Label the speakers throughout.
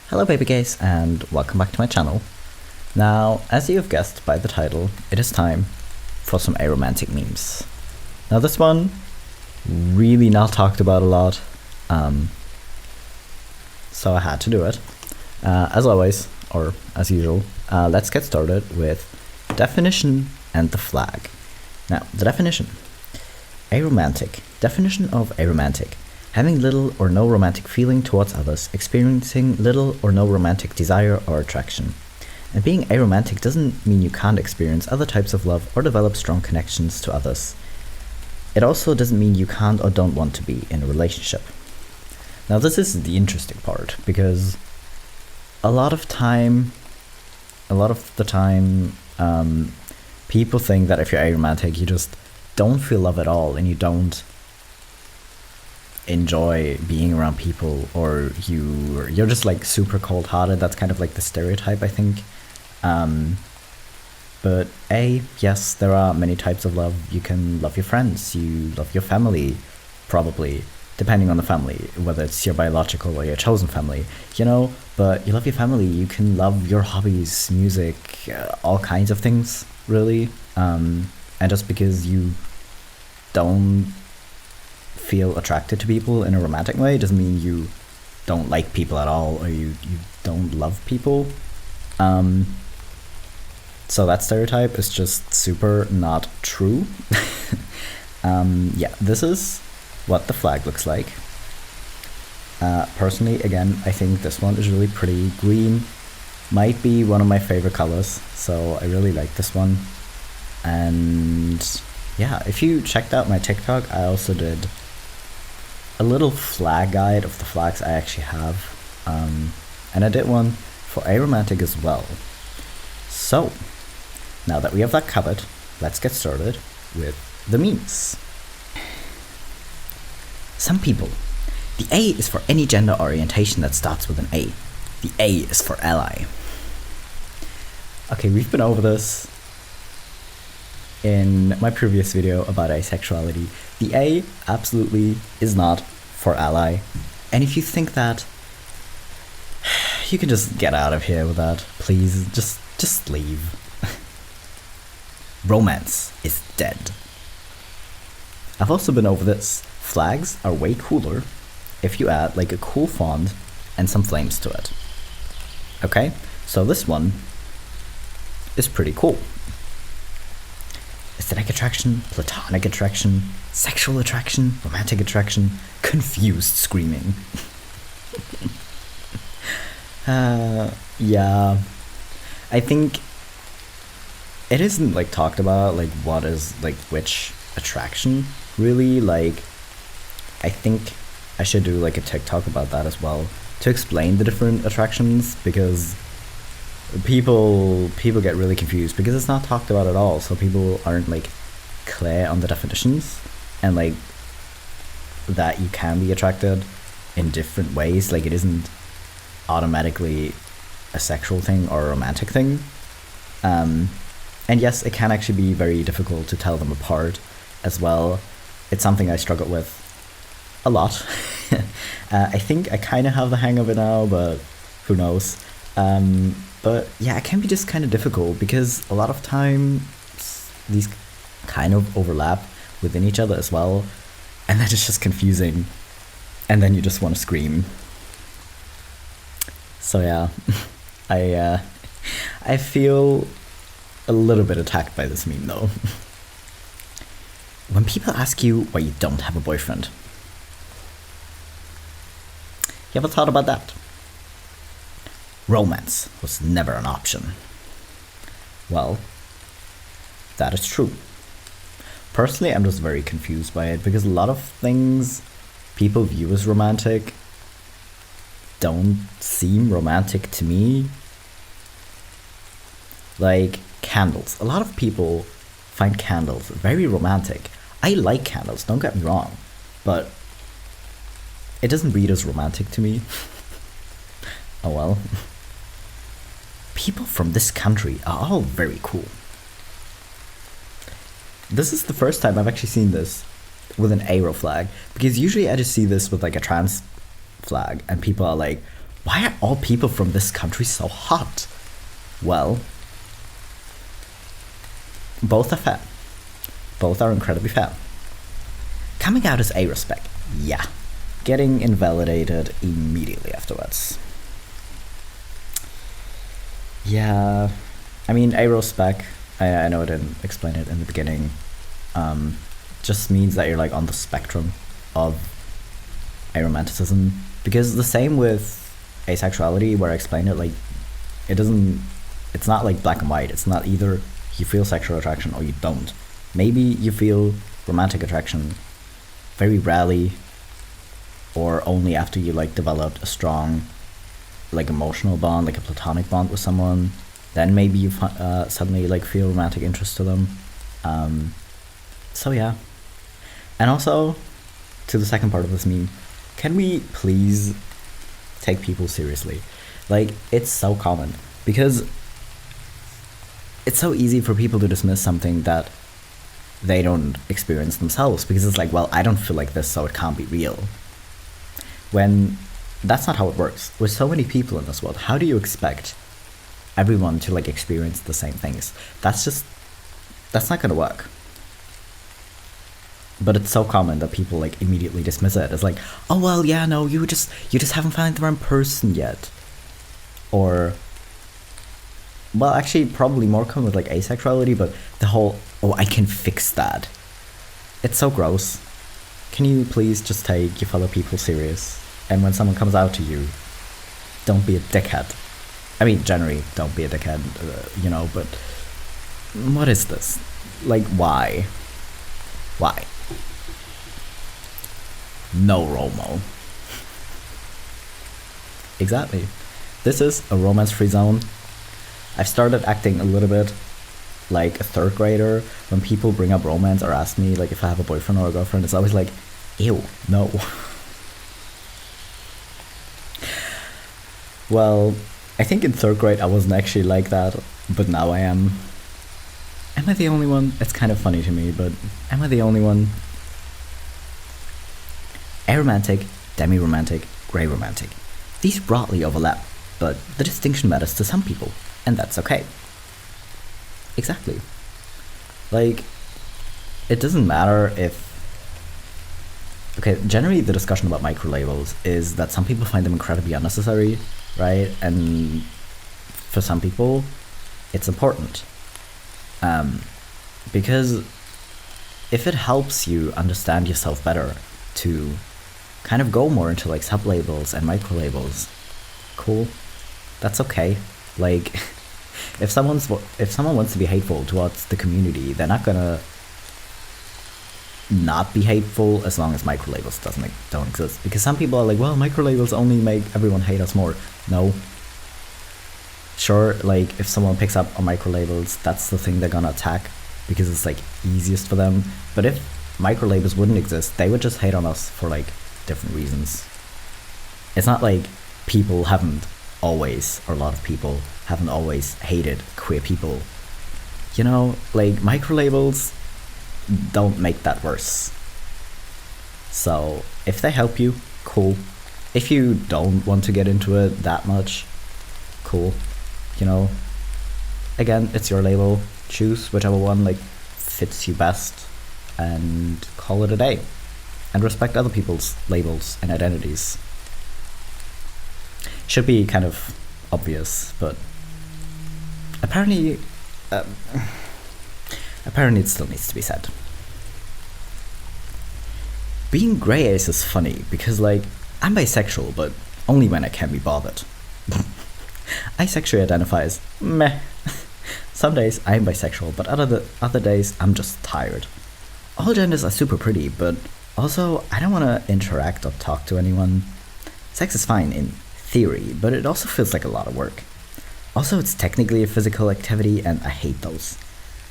Speaker 1: Hello baby gays and welcome back to my channel. Now, as you have guessed by the title, it is time for some aromantic memes. Now this one, really not talked about a lot, so I had to do it. As always, or as usual, let's get started with definition and the flag. Now, the definition. Aromantic. Definition of aromantic. Having little or no romantic feeling towards others, experiencing little or no romantic desire or attraction. And being aromantic doesn't mean you can't experience other types of love or develop strong connections to others. It also doesn't mean you can't or don't want to be in a relationship. Now this is the interesting part, because a lot of the time, people think that if you're aromantic, you just don't feel love at all and you don't enjoy being around people, or you're just like super cold-hearted. That's kind of like the stereotype, I think. But yes, there are many types of love. You can love your friends, you love your family, probably, depending on the family, whether it's your biological or your chosen family, but you love your family, you can love your hobbies, music, all kinds of things, really. And just because you don't feel attracted to people in a romantic way doesn't mean you don't like people at all, or you don't love people. So that stereotype is just super not true. Yeah, this is what the flag looks like. Personally, again, I think this one is really pretty. Green might be one of my favorite colors, so I really like this one. And yeah, if you checked out my TikTok, I also did a little flag guide of the flags I actually have, and I did one for aromantic as well. So now that we have that covered, let's get started with the memes. Some people. The A is for any gender orientation that starts with an A. The A is for ally. Okay, we've been over this in my previous video about asexuality. The A absolutely is not for ally. And if you think that, you can just get out of here with that. Please, just leave. Romance is dead. I've also been over this. Flags are way cooler if you add like a cool font and some flames to it. Okay, so this one is pretty cool. Aesthetic attraction, platonic attraction, sexual attraction, romantic attraction, confused screaming. Yeah, I think it isn't like talked about like what is like which attraction really. Like, I think I should do like a TikTok about that as well, to explain the different attractions, because people get really confused because it's not talked about at all, so people aren't like clear on the definitions, and like that you can be attracted in different ways. Like, it isn't automatically a sexual thing or a romantic thing, and yes, it can actually be very difficult to tell them apart as well. It's something I struggled with a lot. I think I kind of have the hang of it now, but who knows. But yeah, it can be just kind of difficult because a lot of times these kind of overlap within each other as well, and then it's just confusing, and then you just want to scream. So yeah, I feel a little bit attacked by this meme though. When people ask you why you don't have a boyfriend, you ever thought about that? Romance was never an option. Well, that is true. Personally, I'm just very confused by it, because a lot of things people view as romantic don't seem romantic to me. Like candles. A lot of people find candles very romantic. I like candles, don't get me wrong, but it doesn't read as romantic to me. Oh well. People from this country are all very cool. This is the first time I've actually seen this with an arrow flag, because usually I just see this with like a trans flag and people are like, Why are all people from this country so hot? Well, both are fat. Both are incredibly fat. Coming out as A-respec, yeah. Getting invalidated immediately afterwards. Yeah, I mean, A-respec, I know I didn't explain it in the beginning, just means that you're like on the spectrum of aromanticism, because the same with asexuality, where I explained it, like, it's not like black and white. It's not either you feel sexual attraction or you don't. Maybe you feel romantic attraction very rarely, or only after you like developed a strong like emotional bond, like a platonic bond with someone. Then maybe you suddenly like feel romantic interest to them. So yeah. And also, to the second part of this meme, can we please take people seriously? Like, it's so common, because it's so easy for people to dismiss something that they don't experience themselves, because it's like, well, I don't feel like this, so it can't be real. When that's not how it works. With so many people in this world, how do you expect everyone to like experience the same things? That's not gonna work. But it's so common that people like immediately dismiss it. It's like, oh well, yeah, no, you just haven't found the right person yet. Or, well, actually probably more common with like asexuality, but the whole, oh, I can fix that. It's so gross. Can you please just take your fellow people serious? And when someone comes out to you, don't be a dickhead. I mean, generally, don't be a dickhead, but what is this? Like, why? Why? No Romo. Exactly. This is a romance-free zone. I've started acting a little bit like a third grader. When people bring up romance or ask me like if I have a boyfriend or a girlfriend, it's always like, ew, no. Well, I think in third grade I wasn't actually like that, but now I am. Am I the only one? It's kind of funny to me, but am I the only one? Aromantic, demi-romantic, grey romantic. These broadly overlap, but the distinction matters to some people, and that's okay. Exactly. Like, it doesn't matter if... Okay, generally the discussion about microlabels is that some people find them incredibly unnecessary, right? And for some people, it's important. Because if it helps you understand yourself better to kind of go more into like sublabels and microlabels, cool, that's okay. Like, if someone wants to be hateful towards the community, they're not gonna not be hateful as long as microlabels don't exist. Because some people are like, well, microlabels only make everyone hate us more. No. Sure, like, if someone picks up on microlabels, that's the thing they're gonna attack because it's like easiest for them. But if microlabels wouldn't exist, they would just hate on us for like different reasons. It's not like people haven't always, or a lot of people haven't always hated queer people. You know, like, microlabels don't make that worse. So if they help you, cool. If you don't want to get into it that much, cool. You know, again, it's your label. Choose whichever one like fits you best and call it a day. And respect other people's labels and identities. Should be kind of obvious, but apparently it still needs to be said. Being grey ace is funny because, like, I'm bisexual, but only when I can be bothered. I sexually identify as meh. Some days I'm bisexual, but other days I'm just tired. All genders are super pretty, but also I don't want to interact or talk to anyone. Sex is fine in theory, but it also feels like a lot of work. Also, it's technically a physical activity, and I hate those.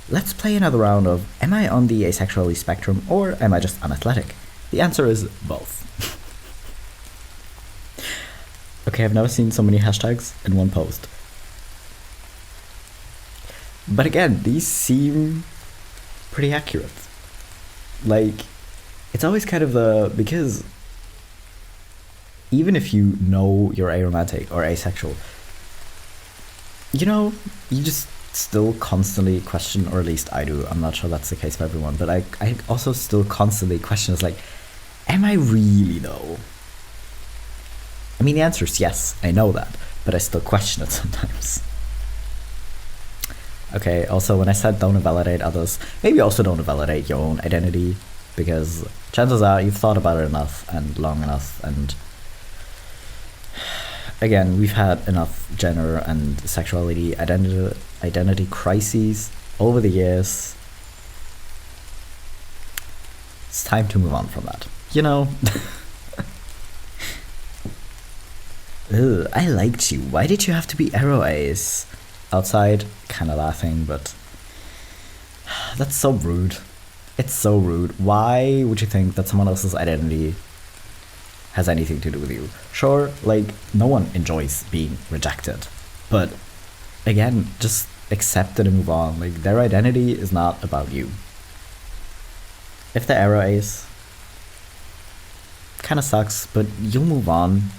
Speaker 1: Let's play another round of, am I on the asexuality spectrum, or am I just unathletic? The answer is both. Okay, I've never seen so many hashtags in one post. But again, these seem pretty accurate. Like, it's always kind of because even if you know you're aromantic or asexual, you know, you just still constantly question, or at least I do. I'm not sure that's the case for everyone, but I also still constantly question, it's like, am I really though? I mean, the answer is yes, I know that, but I still question it sometimes. Okay, also when I said don't validate others, maybe also don't validate your own identity, because chances are you've thought about it enough and long enough, and again, we've had enough gender and sexuality identity crises over the years. It's time to move on from that, you know. Ugh, I liked you. Why did you have to be ace? Outside, kind of laughing, but that's so rude. It's so rude. Why would you think that someone else's identity has anything to do with you? Sure, like, no one enjoys being rejected, but again, just accept it and move on. Like, their identity is not about you. If they're ace, kind of sucks, but you'll move on.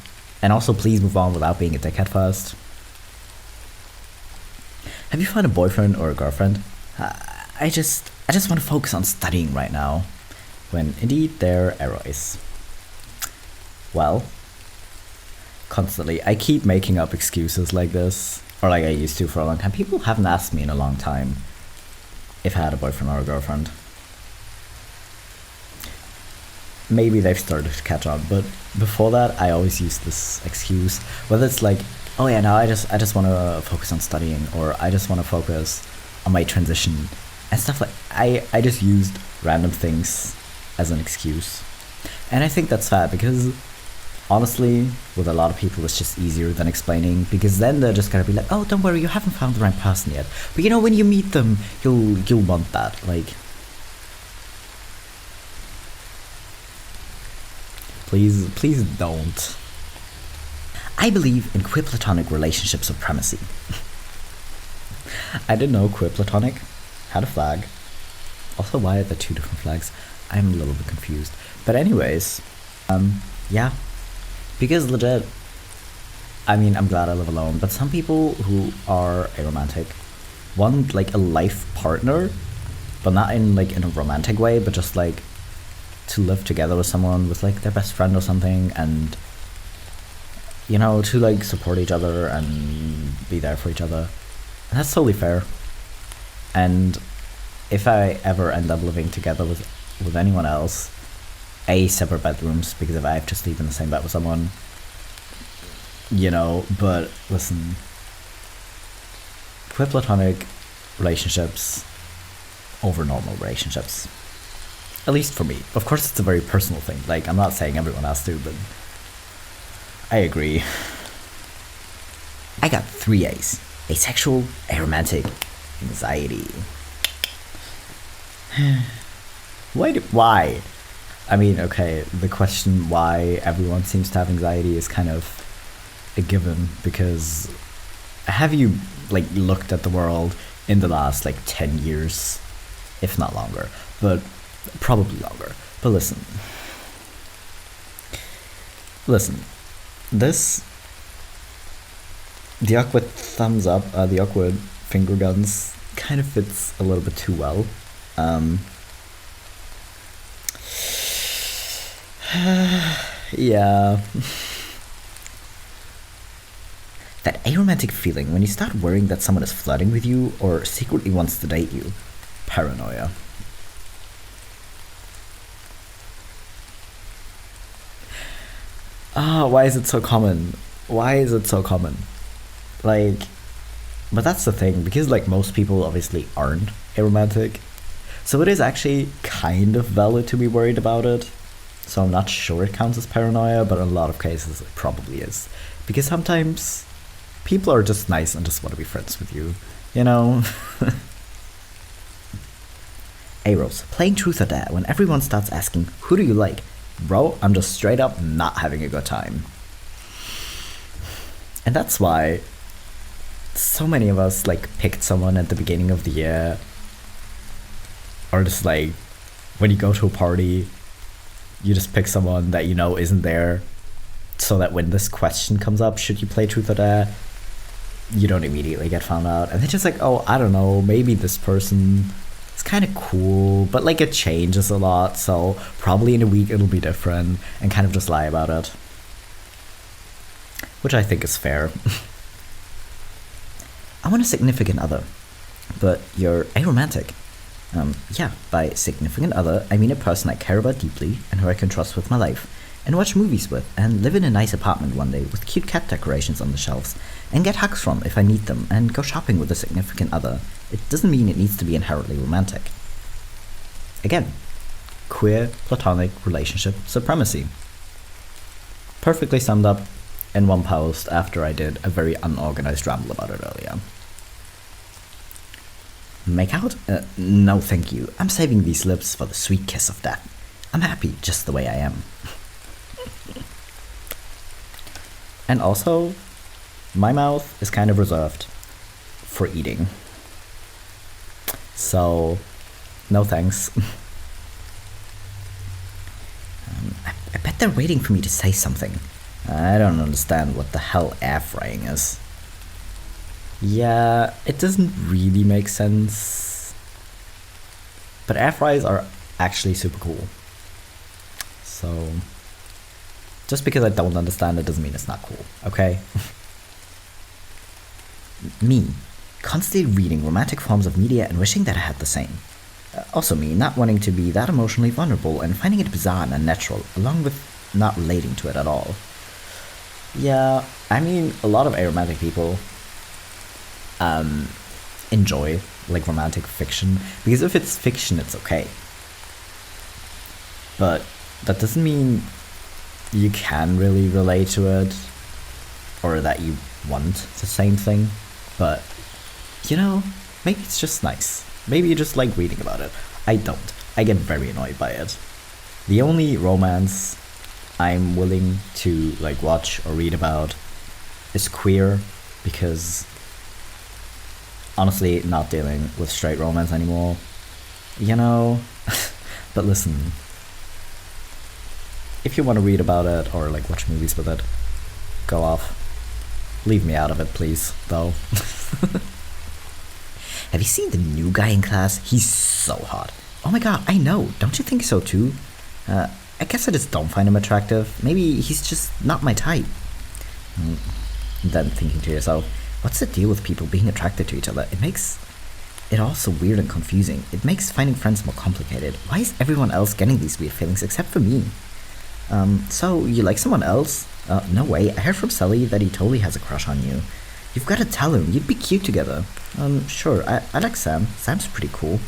Speaker 1: And also, please move on without being a dickhead first. Have you found a boyfriend or a girlfriend? I just want to focus on studying right now, when indeed they're ace. Well, constantly, I keep making up excuses like this, or like I used to for a long time. People haven't asked me in a long time if I had a boyfriend or a girlfriend. Maybe they've started to catch on, but before that, I always used this excuse, whether it's like, oh yeah, no, I just want to focus on studying, or I just want to focus on my transition, and stuff like, I just used random things as an excuse. And I think that's fair, because honestly, with a lot of people, it's just easier than explaining, because then they're just gonna be like, oh, don't worry, you haven't found the right person yet. But you know, when you meet them, you'll want that, like, please don't. I believe in queer platonic relationship supremacy. I didn't know queer platonic had a flag. Also, why are there two different flags? I'm a little bit confused. But anyways, yeah. Because legit, I mean, I'm glad I live alone, but some people who are aromantic want like a life partner, but not in like in a romantic way, but just like to live together with someone, with like their best friend or something, and you know, to like support each other and be there for each other. And that's totally fair. And if I ever end up living together with anyone else, separate bedrooms, because if I have to sleep in the same bed with someone, you know, but listen, queer platonic relationships over normal relationships. At least for me. Of course, it's a very personal thing. Like, I'm not saying everyone has to, but I agree. I got 3 A's. Asexual, aromantic, anxiety. Why? I mean, okay, the question why everyone seems to have anxiety is kind of a given, because have you, like, looked at the world in the last, like, 10 years, if not longer, but probably longer. But listen, this, the awkward thumbs up, the awkward finger guns kind of fits a little bit too well. Yeah. That aromantic feeling when you start worrying that someone is flirting with you or secretly wants to date you. Paranoia. Why is it so common? Like, but that's the thing, because like most people obviously aren't aromantic, so it is actually kind of valid to be worried about it. So I'm not sure it counts as paranoia, but in a lot of cases it probably is, because sometimes people are just nice and just want to be friends with you, you know? Aros, playing truth or dare when everyone starts asking, who do you like? Bro, I'm just straight up not having a good time. And that's why so many of us like picked someone at the beginning of the year, or just like when you go to a party, you just pick someone that you know isn't there, so that when this question comes up, should you play truth or dare, you don't immediately get found out. And they're just like, oh, I don't know, maybe this person is kind of cool, but like it changes a lot, so probably in a week it'll be different, and kind of just lie about it. Which I think is fair. I want a significant other, but you're aromantic. Yeah, by significant other, I mean a person I care about deeply and who I can trust with my life, and watch movies with, and live in a nice apartment one day with cute cat decorations on the shelves, and get hugs from if I need them, and go shopping with a significant other. It doesn't mean it needs to be inherently romantic. Again, queer platonic relationship supremacy. Perfectly summed up in one post after I did a very unorganized ramble about it earlier. Make out? No thank you. I'm saving these lips for the sweet kiss of death. I'm happy just the way I am. And also, my mouth is kind of reserved for eating. So, no thanks. I bet they're waiting for me to say something. I don't understand what the hell air frying is. Yeah, it doesn't really make sense. But air fryers are actually super cool. So, just because I don't understand it doesn't mean it's not cool, okay? Me, constantly reading romantic forms of media and wishing that I had the same. Also me, not wanting to be that emotionally vulnerable and finding it bizarre and unnatural, along with not relating to it at all. Yeah, I mean, a lot of aromantic people enjoy like romantic fiction, because if it's fiction, it's okay. But that doesn't mean you can really relate to it, or that you want the same thing. But, you know, maybe it's just nice. Maybe you just like reading about it. I don't. I get very annoyed by it. The only romance I'm willing to like watch or read about is queer, because honestly, not dealing with straight romance anymore. You know? But listen, if you want to read about it or like watch movies with it, go off. Leave me out of it, please, though. Have you seen the new guy in class? He's so hot. Oh my god, I know. Don't you think so too? I guess I just don't find him attractive. Maybe he's just not my type. And then thinking to yourself, what's the deal with people being attracted to each other? It makes it all so weird and confusing. It makes finding friends more complicated. Why is everyone else getting these weird feelings except for me? So you like someone else? No way. I heard from Sully that he totally has a crush on you. You've got to tell him. You'd be cute together. Sure. I like Sam. Sam's pretty cool.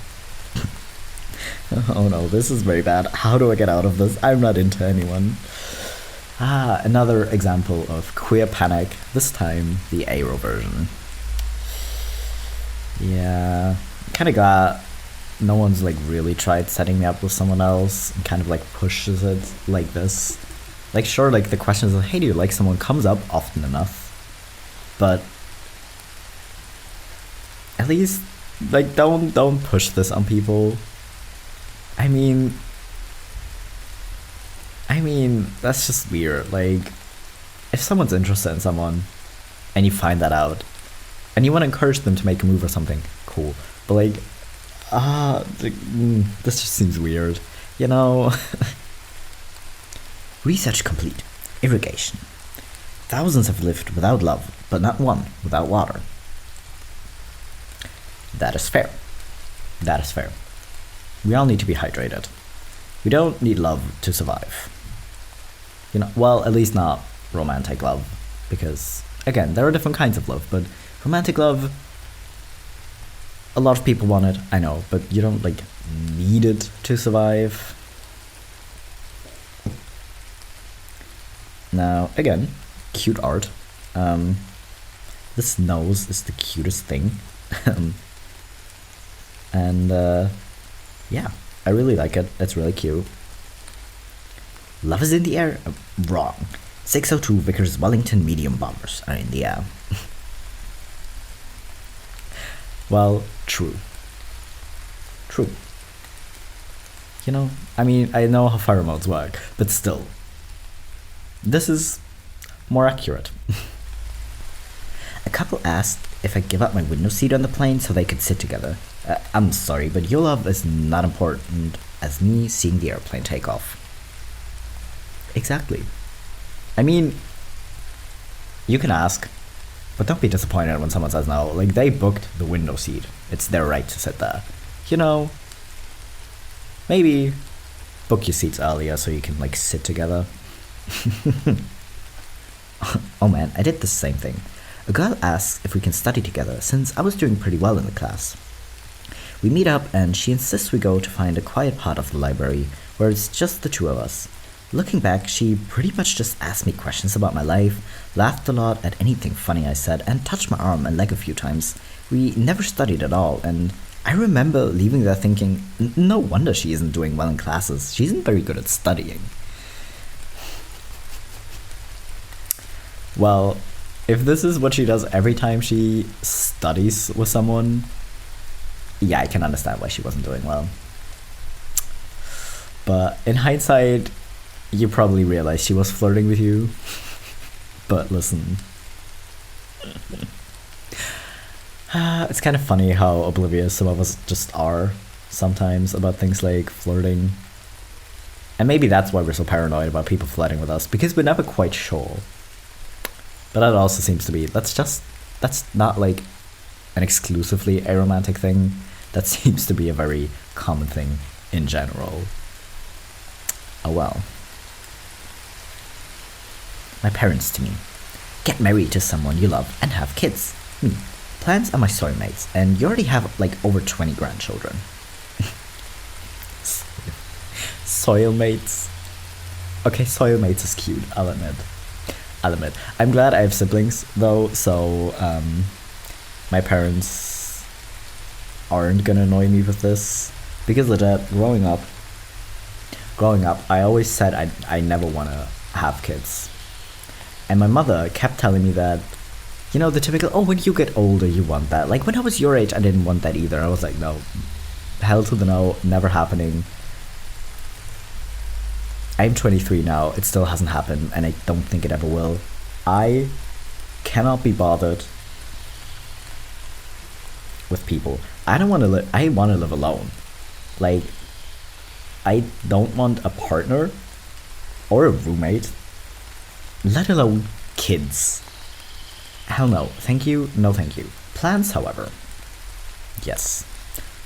Speaker 1: Oh no, this is very bad. How do I get out of this? I'm not into anyone. Another example of queer panic. This time, the Aero version. Yeah, kind of glad no one's like really tried setting me up with someone else and kind of like pushes it like this. Like sure, like the question is like, hey, do you like someone, comes up often enough, but at least like don't push this on people. I mean that's just weird. Like if someone's interested in someone and you find that out and you want to encourage them to make a move or something, cool, but like this just seems weird, you know. Research complete. Irrigation. Thousands have lived without love, but not one without water. That is fair. That is fair. We all need to be hydrated. We don't need love to survive. You know, well, at least not romantic love, because again, there are different kinds of love, but romantic love, a lot of people want it, I know, but you don't like need it to survive. Now, again, cute art. This nose is the cutest thing. And yeah, I really like it. It's really cute. Love is in the air? Wrong. 602 Vickers Wellington medium bombers are in the air. Well, true. True. You know, I mean, I know how pheromones work, but still. This is more accurate. A couple asked if I give up my window seat on the plane so they could sit together. I'm sorry, but your love is not important as me seeing the airplane take off. Exactly. I mean, you can ask, but don't be disappointed when someone says no. Like, they booked the window seat. It's their right to sit there. You know, maybe book your seats earlier so you can, like, sit together. Oh man, I did the same thing. A girl asks if we can study together since I was doing pretty well in the class. We meet up and she insists we go to find a quiet part of the library where it's just the two of us. Looking back, she pretty much just asked me questions about my life, laughed a lot at anything funny I said, and touched my arm and leg a few times. We never studied at all, and I remember leaving there thinking, no wonder she isn't doing well in classes. She isn't very good at studying. Well, if this is what she does every time she studies with someone, yeah, I can understand why she wasn't doing well. But in hindsight, you probably realized she was flirting with you. But listen. It's kind of funny how oblivious some of us just are sometimes about things like flirting. And maybe that's why we're so paranoid about people flirting with us, because we're never quite sure. But that also seems to be, that's not like an exclusively aromantic thing. That seems to be a very common thing in general. Oh well. My parents to me. Get married to someone you love and have kids. Me. Plants are my soulmates, and you already have like over 20 grandchildren. Soilmates. Okay, soilmates is cute, I'll admit. I'm glad I have siblings though, so my parents aren't gonna annoy me with this. Because of that, growing up, I always said I never wanna have kids. And my mother kept telling me that, you know, the typical, oh, when you get older, you want that. Like, when I was your age, I didn't want that either. I was like, no, hell to the no, never happening. I'm 23 now, it still hasn't happened, and I don't think it ever will. I cannot be bothered with people. I want to live alone. Like, I don't want a partner or a roommate, let alone kids. Hell no, thank you, no thank you. Plants, however, yes.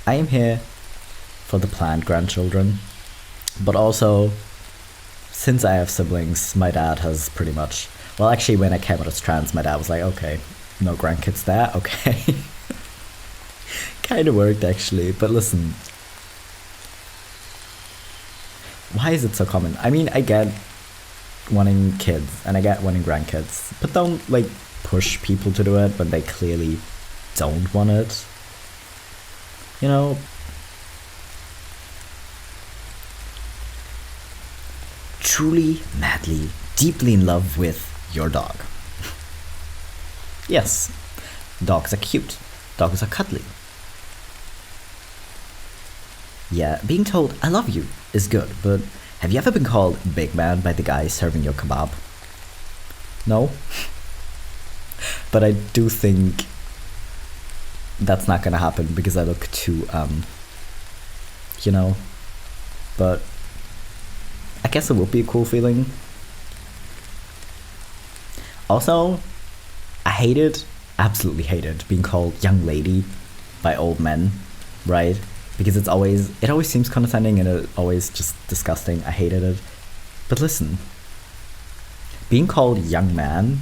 Speaker 1: I am here for the plant grandchildren, but also, since I have siblings, my dad has pretty much, well, actually, when I came out as trans, my dad was like, okay, no grandkids there, okay. Kind of worked, actually, but listen. Why is it so common? I mean, I get wanting kids, and I get wanting grandkids, but don't, like, push people to do it when they clearly don't want it. You know? Truly, madly, deeply in love with your dog. Yes, dogs are cute. Dogs are cuddly. Yeah, being told I love you is good, but have you ever been called big man by the guy serving your kebab? No? But I do think that's not gonna happen because I look too, you know, but I guess it would be a cool feeling. Also, I absolutely hated being called young lady by old men, right? Because it always seems condescending and it always just disgusting. I hated it. But listen, being called young man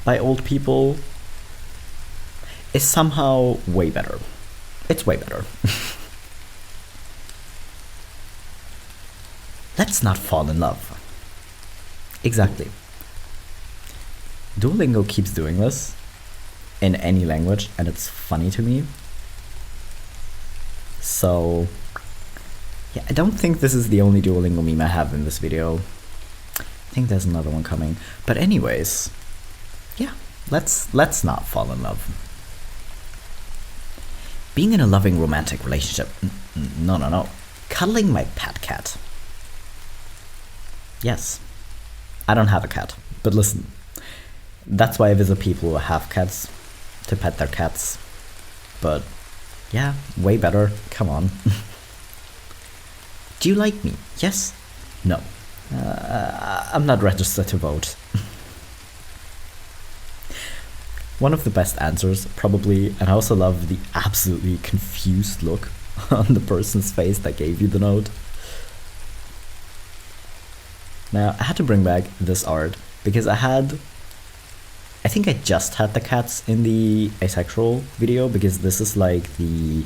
Speaker 1: by old people is somehow way better. It's way better. Let's not fall in love. Exactly. Duolingo keeps doing this in any language, and it's funny to me. So, yeah, I don't think this is the only Duolingo meme I have in this video. I think there's another one coming. But anyways, yeah, let's not fall in love. Being in a loving romantic relationship. No. Cuddling my pet cat. Yes, I don't have a cat, but listen. That's why I visit people who have cats to pet their cats. But yeah, way better. Come on. Do you like me? Yes? No. I'm not registered to vote. One of the best answers, probably, and I also love the absolutely confused look on the person's face that gave you the note. Now, I had to bring back this art because I think I just had the cats in the asexual video, because this is like the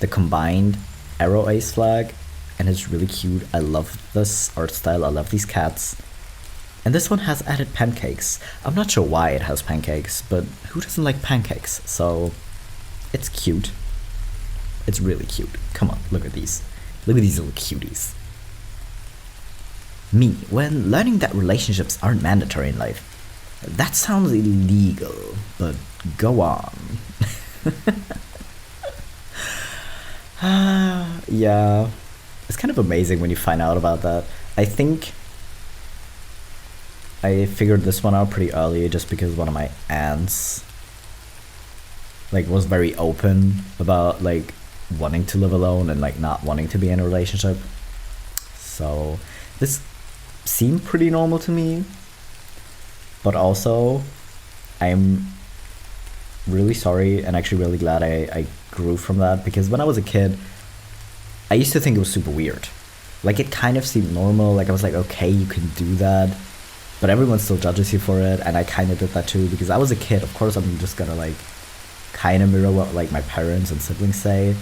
Speaker 1: combined arrow ace flag, and it's really cute. I love this art style, I love these cats. And this one has added pancakes. I'm not sure why it has pancakes, but who doesn't like pancakes? So it's cute. It's really cute. Come on, look at these. Look at these little cuties. Me, when learning that relationships aren't mandatory in life. That sounds illegal, but go on. Yeah, it's kind of amazing when you find out about that. I think I figured this one out pretty early, just because one of my aunts like was very open about like wanting to live alone and like not wanting to be in a relationship. So this seemed pretty normal to me, but also I'm really sorry and actually really glad I grew from that, because when I was a kid I used to think it was super weird. Like, it kind of seemed normal, like I was like, okay, you can do that, but everyone still judges you for it, and I kind of did that too, because I was a kid. Of course I'm just gonna like kind of mirror what like my parents and siblings say,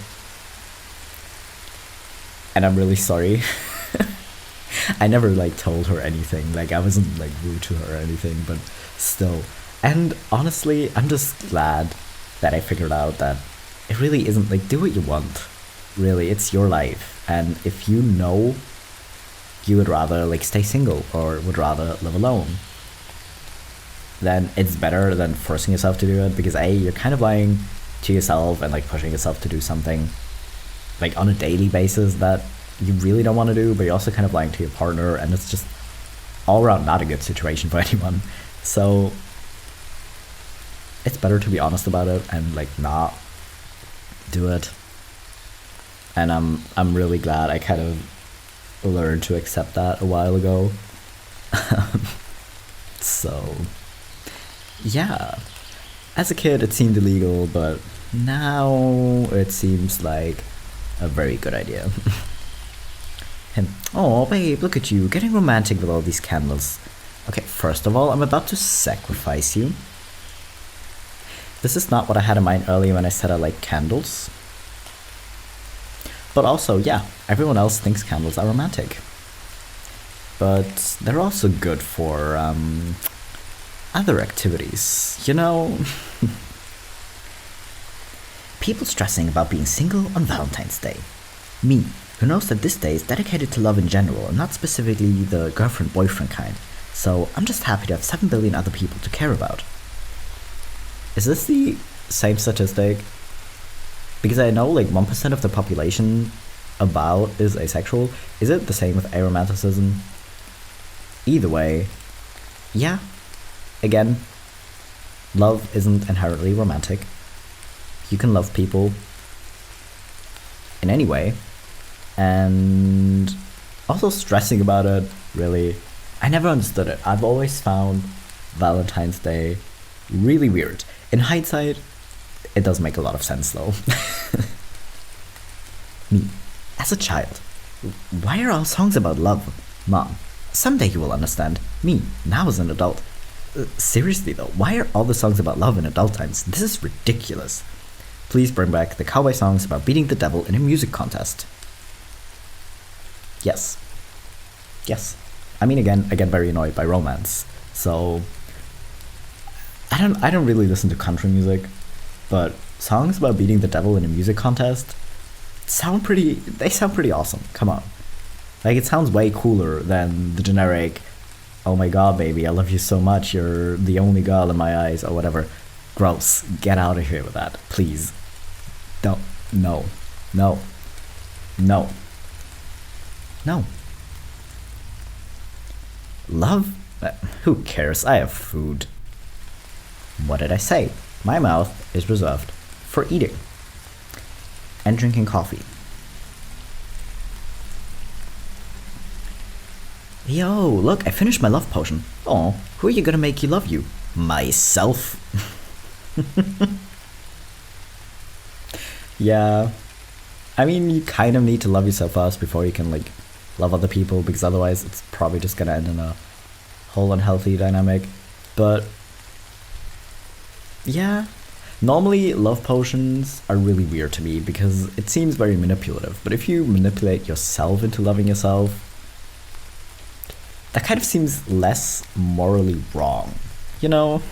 Speaker 1: and I'm really sorry. I never like told her anything, like I wasn't like rude to her or anything, but still. And honestly, I'm just glad that I figured out that it really isn't like, do what you want. Really, it's your life, and if you know you would rather like stay single or would rather live alone, then it's better than forcing yourself to do it, because you're kind of lying to yourself and like pushing yourself to do something like on a daily basis that you really don't want to do, but you're also kind of lying to your partner, and it's just all around not a good situation for anyone. So it's better to be honest about it and like not do it. And I'm really glad I kind of learned to accept that a while ago. So yeah, as a kid it seemed illegal, but now it seems like a very good idea. Him, oh babe, look at you, getting romantic with all these candles. Okay, first of all, I'm about to sacrifice you. This is not what I had in mind earlier when I said I like candles. But also, yeah, everyone else thinks candles are romantic. But they're also good for other activities, you know? People stressing about being single on Valentine's Day. Me, who knows that this day is dedicated to love in general and not specifically the girlfriend-boyfriend kind. So I'm just happy to have 7 billion other people to care about. Is this the same statistic? Because I know like 1% of the population about is asexual. Is it the same with aromanticism? Either way, yeah, again, love isn't inherently romantic. You can love people in any way, and also stressing about it, really, I never understood it. I've always found Valentine's Day really weird. In hindsight, it does make a lot of sense though. Me, as a child, why are all songs about love? Mom, someday you will understand. Me, now as an adult. Seriously though, why are all the songs about love in adult times? This is ridiculous. Please bring back the cowboy songs about beating the devil in a music contest. Yes. Yes. I mean, again, very annoyed by romance. So I don't really listen to country music, but songs about beating the devil in a music contest sound pretty awesome. Come on. Like, it sounds way cooler than the generic, oh my god, baby, I love you so much, you're the only girl in my eyes, or whatever. Gross. Get out of here with that, please. Don't. No. No. No. No. Love? Who cares? I have food. What did I say? My mouth is reserved for eating and drinking coffee. Yo, look, I finished my love potion. Oh, who are you gonna make you love you? Myself. Yeah. I mean, you kind of need to love yourself first before you can, like, love other people, because otherwise it's probably just gonna end in a whole unhealthy dynamic. But yeah, normally love potions are really weird to me because it seems very manipulative. But if you manipulate yourself into loving yourself, that kind of seems less morally wrong, you know?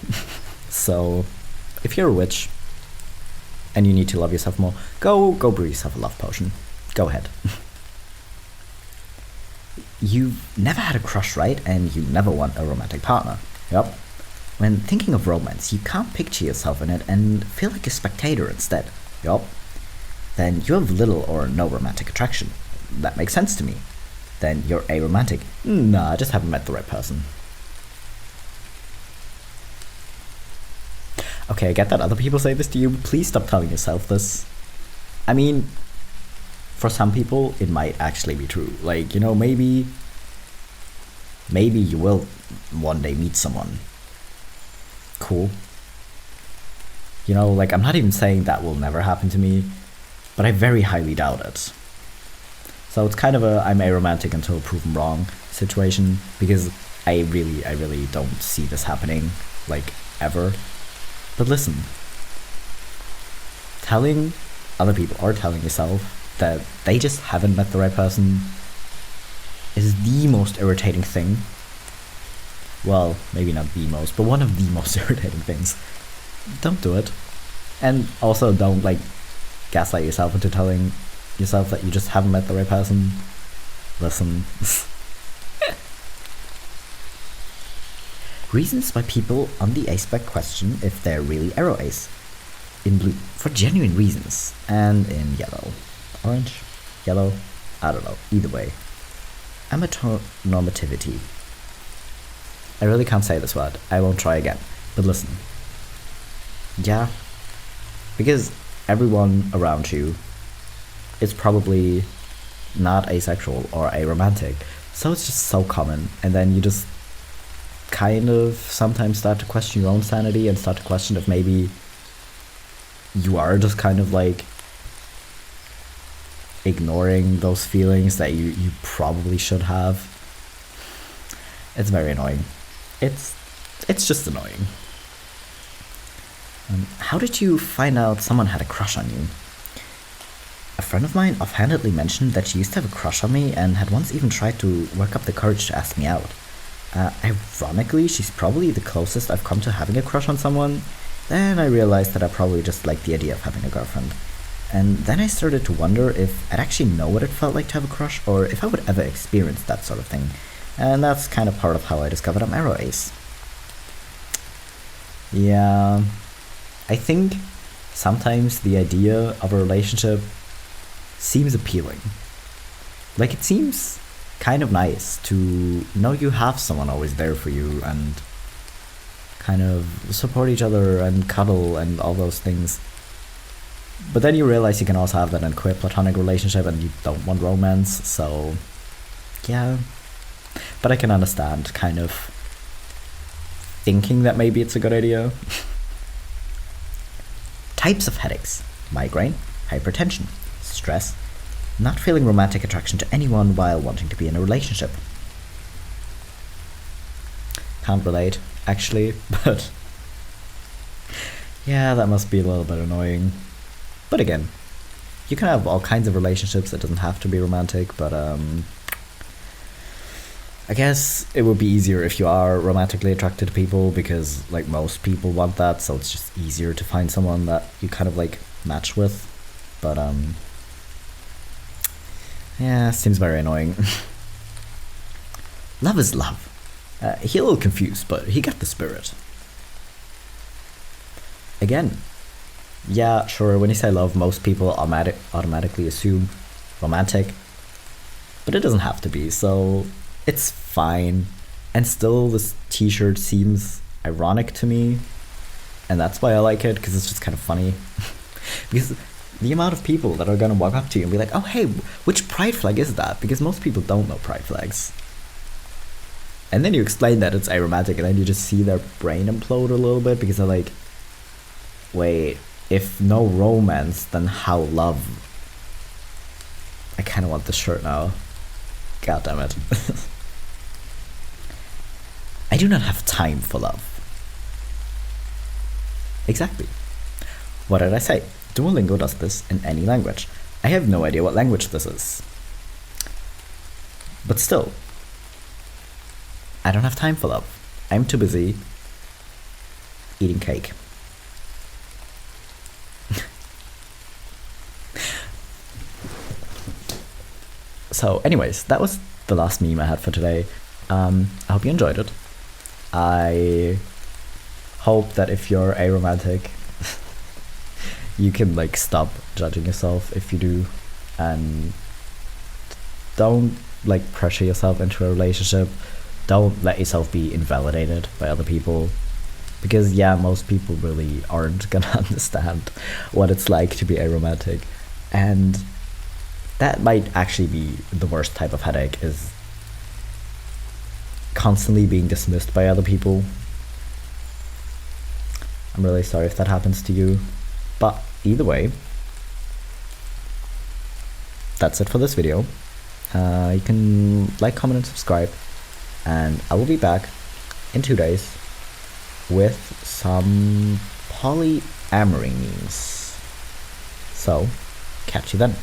Speaker 1: So if you're a witch and you need to love yourself more, go brew yourself a love potion. Go ahead. You've never had a crush, right? And you never want a romantic partner. Yup. When thinking of romance, you can't picture yourself in it and feel like a spectator instead. Yup. Then you have little or no romantic attraction. That makes sense to me. Then you're aromantic. Nah, I just haven't met the right person. Okay, I get that other people say this to you, but please stop telling yourself this. I mean, for some people, it might actually be true. Like, you know, maybe you will one day meet someone cool. You know, like, I'm not even saying that will never happen to me, but I very highly doubt it. So it's kind of a I'm aromantic until proven wrong situation, because I really don't see this happening, like, ever. But listen, telling other people or telling yourself that they just haven't met the right person is the most irritating thing. Well, maybe not the most, but one of the most irritating things. Don't do it. And also don't, like, gaslight yourself into telling yourself that you just haven't met the right person. Listen. Reasons why people on the aspect question if they're really aro ace. In blue, for genuine reasons, and in yellow. Orange? Yellow? I don't know. Either way. Amatonormativity. I really can't say this word. I won't try again. But listen. Yeah. Because everyone around you is probably not asexual or aromantic. So it's just so common. And then you just kind of sometimes start to question your own sanity and start to question if maybe you are just kind of like ignoring those feelings that you probably should have. It's very annoying. It's just annoying. How did you find out someone had a crush on you? A friend of mine offhandedly mentioned that she used to have a crush on me and had once even tried to work up the courage to ask me out. Ironically, she's probably the closest I've come to having a crush on someone. Then I realized that I probably just liked the idea of having a girlfriend. And then I started to wonder if I'd actually know what it felt like to have a crush, or if I would ever experience that sort of thing. And that's kind of part of how I discovered I'm aro ace. Yeah, I think sometimes the idea of a relationship seems appealing. Like, it seems kind of nice to know you have someone always there for you and kind of support each other and cuddle and all those things. But then you realize you can also have that in a queer platonic relationship and you don't want romance, so yeah. But I can understand kind of thinking that maybe it's a good idea. Types of headaches: migraine, hypertension, stress, not feeling romantic attraction to anyone while wanting to be in a relationship. Can't relate, actually, but yeah, that must be a little bit annoying. But again, you can have all kinds of relationships, it doesn't have to be romantic, but I guess it would be easier if you are romantically attracted to people, because like most people want that, so it's just easier to find someone that you kind of like match with. But yeah, seems very annoying. Love is love. He a little confused, but he got the spirit. Again, yeah, sure, when you say love, most people automatically assume romantic, but it doesn't have to be, so it's fine. And still, this t-shirt seems ironic to me. And that's why I like it, because it's just kind of funny. Because the amount of people that are gonna walk up to you and be like, oh hey, which pride flag is that? Because most people don't know pride flags. And then you explain that it's aromantic, and then you just see their brain implode a little bit, because they're like, wait, if no romance, then how love? I kind of want this shirt now. God damn it. I do not have time for love. Exactly. What did I say? Duolingo does this in any language. I have no idea what language this is. But still, I don't have time for love. I'm too busy eating cake. So anyways, that was the last meme I had for today. I hope you enjoyed it. I hope that if you're aromantic, you can like stop judging yourself if you do, and don't like pressure yourself into a relationship. Don't let yourself be invalidated by other people, because yeah, most people really aren't gonna understand what it's like to be aromantic, and that might actually be the worst type of headache, is constantly being dismissed by other people. I'm really sorry if that happens to you, but either way, that's it for this video. You can like, comment, and subscribe, and I will be back in 2 days with some polyamory memes. So, catch you then.